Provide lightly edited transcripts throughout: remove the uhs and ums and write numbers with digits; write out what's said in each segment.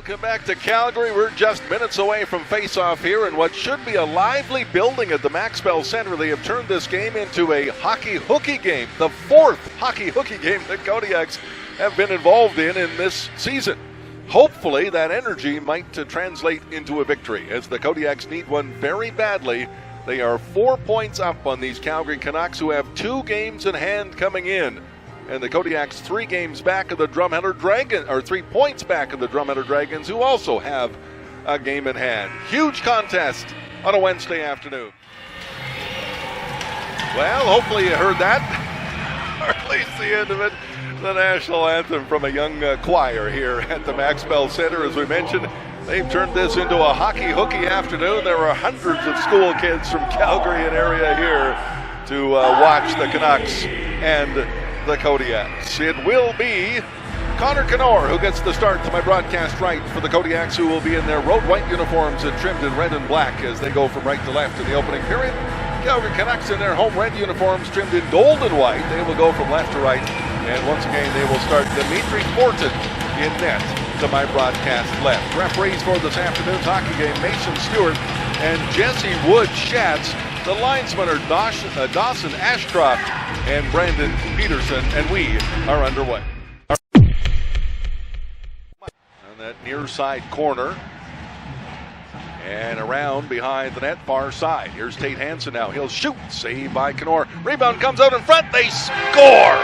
Welcome back to Calgary. We're just minutes away from face-off here in what should be a lively building at the Maxwell Center. They have turned this game into a hockey-hooky game, the fourth hockey-hooky game that Kodiaks have been involved in this season. Hopefully that energy might translate into a victory, as the Kodiaks need one very badly. They are 4 points up on these Calgary Canucks, who have 2 games in hand coming in. And the Kodiaks 3 games back of the Drumheller Dragons, or 3 points back of the Drumheller Dragons, who also have a game in hand. Huge contest on a Wednesday afternoon. Well, hopefully you heard that, or at least the end of it. The national anthem from a young choir here at the Maxwell Center. As we mentioned, they've turned this into a hockey-hooky afternoon. There are hundreds of school kids from Calgary and area here to watch the Canucks and the Kodiaks. It will be Connor Canor who gets the start to my broadcast right for the Kodiaks, who will be in their road white uniforms and trimmed in red and black as they go from right to left in the opening period. Calgary Canucks in their home red uniforms trimmed in gold and white. They will go from left to right. And once again, they will start Dimitri Fortin in net to my broadcast left. Referees for this afternoon's hockey game, Mason Stewart and Jesse Wood-Schatz. The linesmen are Dawson Ashcroft and Brandon Peterson, and we are underway. On that near side corner, and around behind the net, far side. Here's Tate Hansen now. He'll shoot. Saved by Canor. Rebound comes out in front. They score!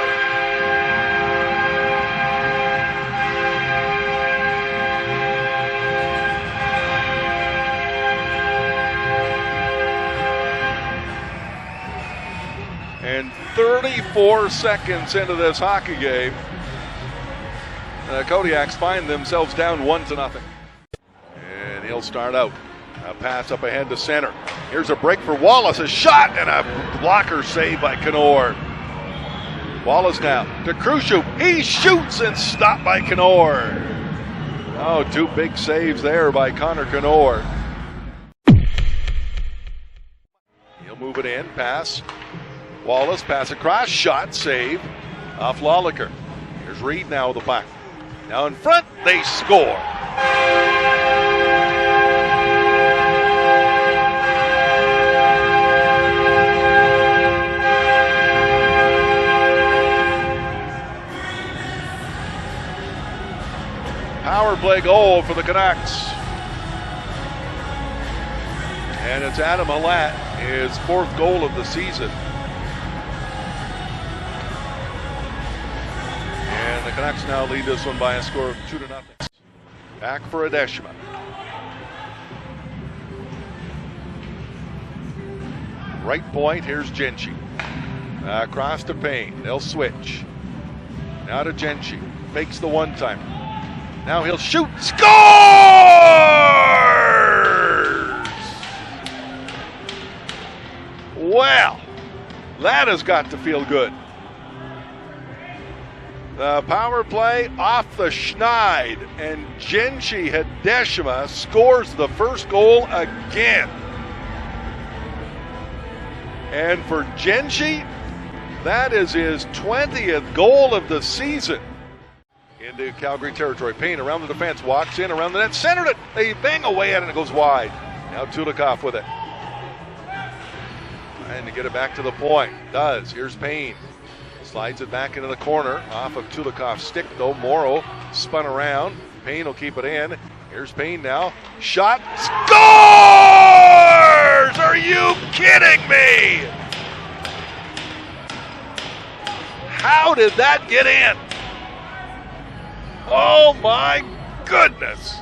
And 34 seconds into this hockey game, the Kodiaks find themselves down 1-0. And he'll start out. A pass up ahead to center. Here's a break for Wallace. A shot and a blocker save by Canor. Wallace now to Khrushchev. He shoots and stopped by Canor. Oh, 2 big saves there by Connor Canor. He'll move it in. Pass. Wallace, pass across, shot, save off Lawlicker. Here's Reed now with the puck. Now in front, they score. Power play goal for the Canucks. And it's Adam Alat, his 4th goal of the season. And the Canucks now lead this one by a score of 2-0. Back for Adeshima. Right point, here's Genchi. Across to Payne. They'll switch. Now to Genchi. Fakes the one-timer. Now he'll shoot. Scores! Well, that has got to feel good. The power play off the schneid, and Genchi Hideshima scores the first goal again. And for Genchi, that is his 20th goal of the season. Into Calgary territory. Payne around the defense, walks in around the net, centered it. They bang away at it and it goes wide. Now Tulikov with it. Trying to get it back to the point. Does. Here's Payne. Slides it back into the corner. Off of Tulikov's stick though. Morrow spun around. Payne will keep it in. Here's Payne now. Shot. Scores! Are you kidding me? How did that get in? Oh my goodness.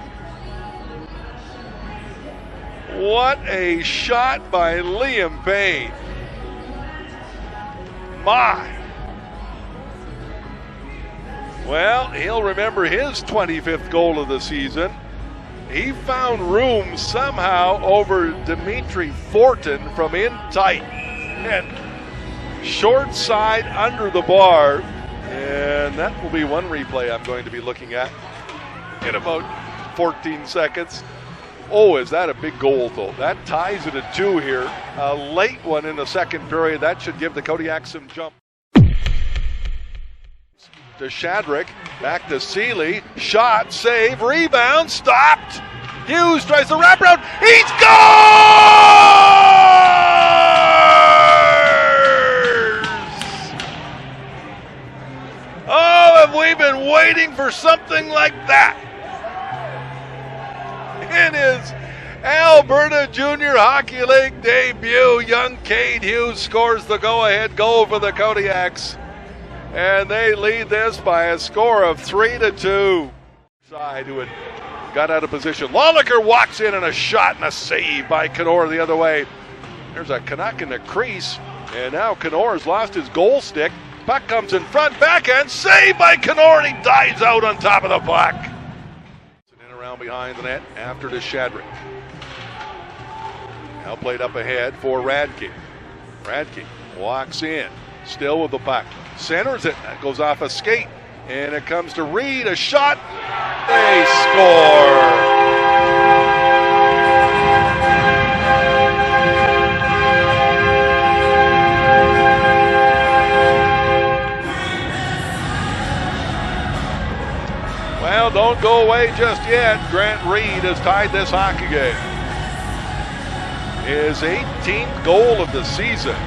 What a shot by Liam Payne. My. Well, he'll remember his 25th goal of the season. He found room somehow over Dimitri Fortin from in tight. And short side under the bar. And that will be one replay I'm going to be looking at in about 14 seconds. Oh, is that a big goal, though? That ties it at 2 here. A late one in the second period. That should give the Kodiaks some jump. to Shadrick, back to Seeley, shot, save, rebound, stopped. Hughes tries to wrap around, he scores! Oh, have we been waiting for something like that? In his Alberta Junior Hockey League debut, young Cade Hughes scores the go-ahead goal for the Kodiaks. And they lead this by a score of 3-2. Side who had got out of position. Lawlicker walks in and a shot and a save by Knorr the other way. There's a Canuck in the crease. And now Knorr's lost his goal stick. Puck comes in front, backhand, save by Knorr, and he dives out on top of the puck. In around behind the net, after to Shadrick. Now played up ahead for Radke. Radke walks in, still with the puck. Centers it, that goes off a skate, and it comes to Reed, a shot, they score! Well, don't go away just yet. Grant Reed has tied this hockey game. His 18th goal of the season.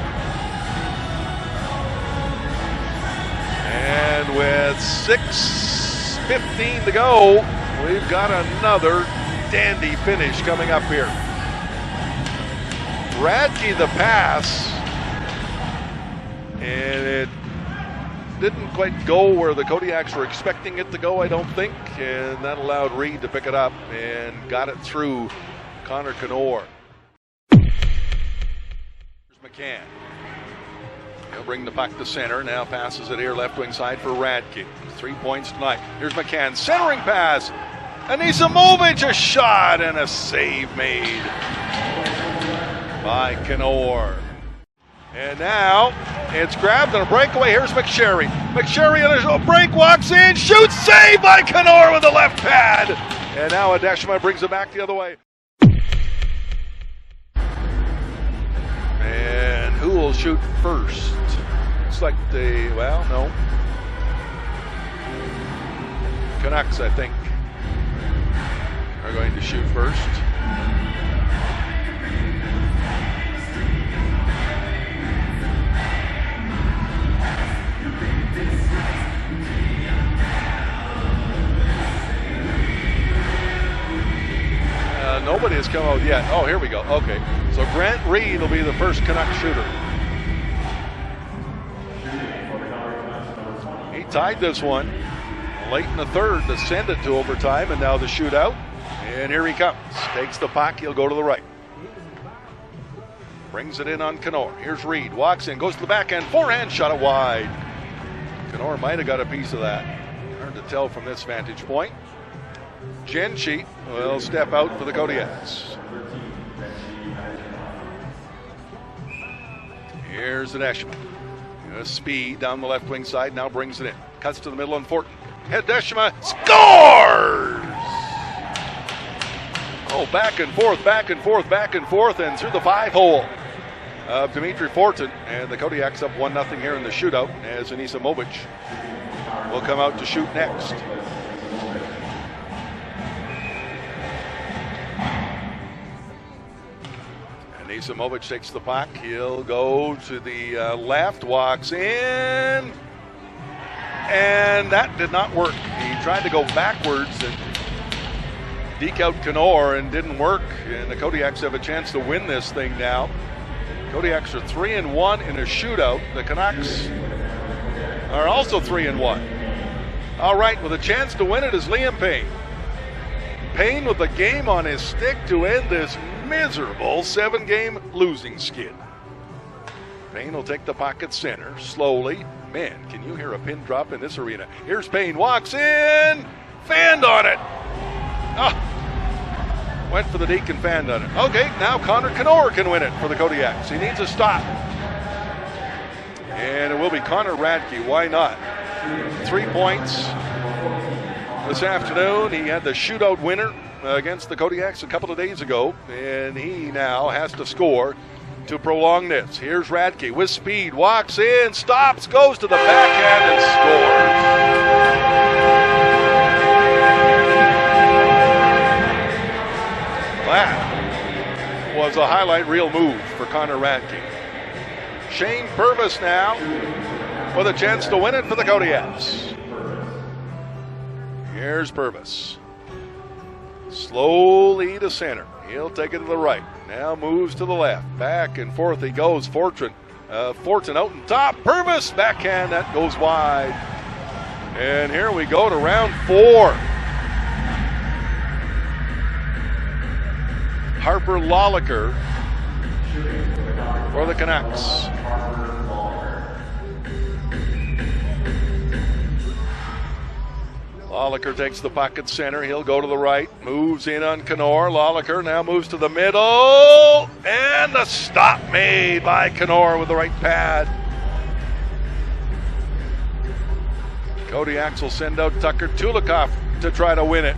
And with 6:15 to go, we've got another dandy finish coming up here. Radke the pass, and it didn't quite go where the Kodiaks were expecting it to go, I don't think, and that allowed Reed to pick it up and got it through Connor Knorr. Here's McCann. He'll bring the puck to center, now passes it here left wing side for Radke. 3 points tonight. Here's McCann, centering pass. Anisimowicz, a shot and a save made by Knorr. And now it's grabbed on a breakaway. Here's McSherry. McSherry on a break, walks in, shoots, save by Knorr with the left pad. And now Adeshima brings it back the other way. And who will shoot first? Looks like no. Canucks, I think, are going to shoot first. Nobody has come out yet. Oh, here we go. Okay. So Grant Reed will be the first Canuck shooter. He tied this one late in the third to send it to overtime, and now the shootout. And here he comes. Takes the puck. He'll go to the right. Brings it in on Knorr. Here's Reed. Walks in. Goes to the backhand. Forehand. Shot it wide. Knorr might have got a piece of that. Hard to tell from this vantage point. Genchi will step out for the Kodiaks. Here's Adeshima. Speed down the left wing side, now brings it in. Cuts to the middle on Fortin. Adeshima scores! Oh, back and forth, back and forth, back and forth, and through the 5-hole of Dimitri Fortin. And the Kodiaks up 1-0 here in the shootout as Anisimowicz will come out to shoot next. Anisimowicz takes the puck. He'll go to the left, walks in, and that did not work. He tried to go backwards and deke out Knorr and didn't work, and the Kodiaks have a chance to win this thing now. Kodiaks are 3-1 in a shootout. The Canucks are also 3-1. All right, with a chance to win it is Liam Payne. Payne with the game on his stick to end this miserable 7-game losing skid. Payne will take the puck at center slowly. Man, can you hear a pin drop in this arena? Here's Payne, walks in, fanned on it. Oh, went for the deke and fanned on it. Okay, now Connor Knorr can win it for the Kodiaks. He needs a stop. And it will be Connor Radke. Why not? 3 points this afternoon. He had the shootout winner against the Kodiaks a couple of days ago, and he now has to score to prolong this. Here's Radke with speed, walks in, stops, goes to the backhand and scores. highlight reel move for Connor Radke. Shane Purvis now with a chance to win it for the Kodiaks. Here's Purvis. Slowly to center. He'll take it to the right. Now moves to the left. Back and forth he goes. Fortin out in top. Purvis backhand. That goes wide. And here we go to round 4. Harper Lolliker for the Canucks. Lolliker takes the puck at center. He'll go to the right. Moves in on Knorr. Lolliker now moves to the middle. And the stop made by Knorr with the right pad. Kodiaks will send out Tucker Tulikoff to try to win it.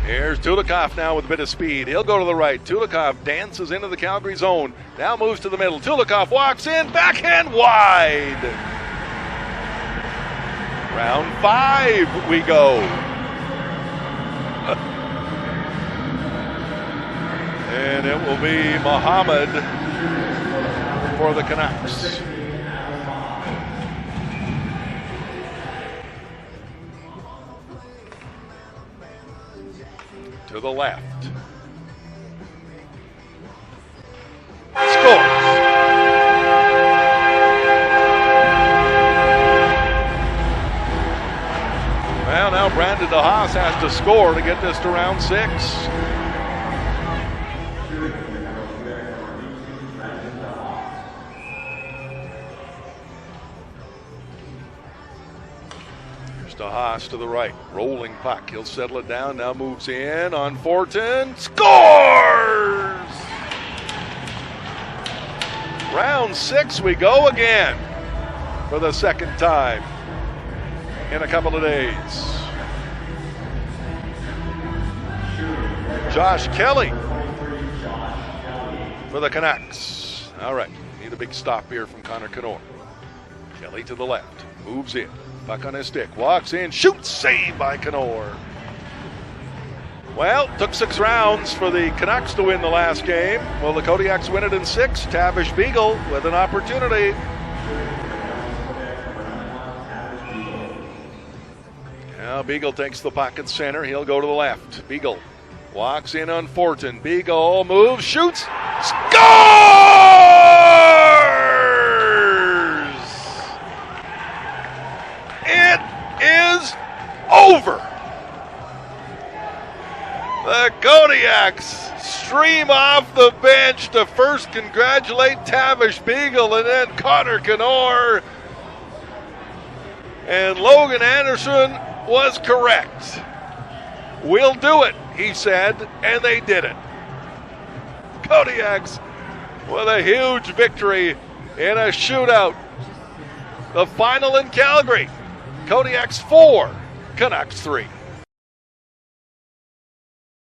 Here's Tulikoff now with a bit of speed. He'll go to the right. Tulikoff dances into the Calgary zone. Now moves to the middle. Tulikoff walks in. Backhand wide. Round 5 we go. And it will be Muhammad for the Canucks. To the left. Scores. Well, now Brandon DeHaas has to score to get this to round 6. DeHaas to the right, rolling puck. He'll settle it down, now moves in on Fortin. Scores! Round 6 we go again for the second time in a couple of days. Josh Kelly for the Canucks. All right, need a big stop here from Connor Knorr. Kelly to the left, moves in. Puck on his stick, walks in, shoots, save by Knorr. Well, took 6 rounds for the Canucks to win the last game. Will the Kodiaks win it in 6? Tavish Beagle with an opportunity. Now Beagle takes the puck at center. He'll go to the left. Beagle walks in on Fortin. Beagle moves, shoots, scores! It is over. The Kodiaks stream off the bench to first congratulate Tavish Beagle and then Connor Knorr. And Logan Anderson was correct. We'll do it, he said, and they did it. Kodiaks with a huge victory in a shootout. The final in Calgary. Kodiaks 4, Canucks 3.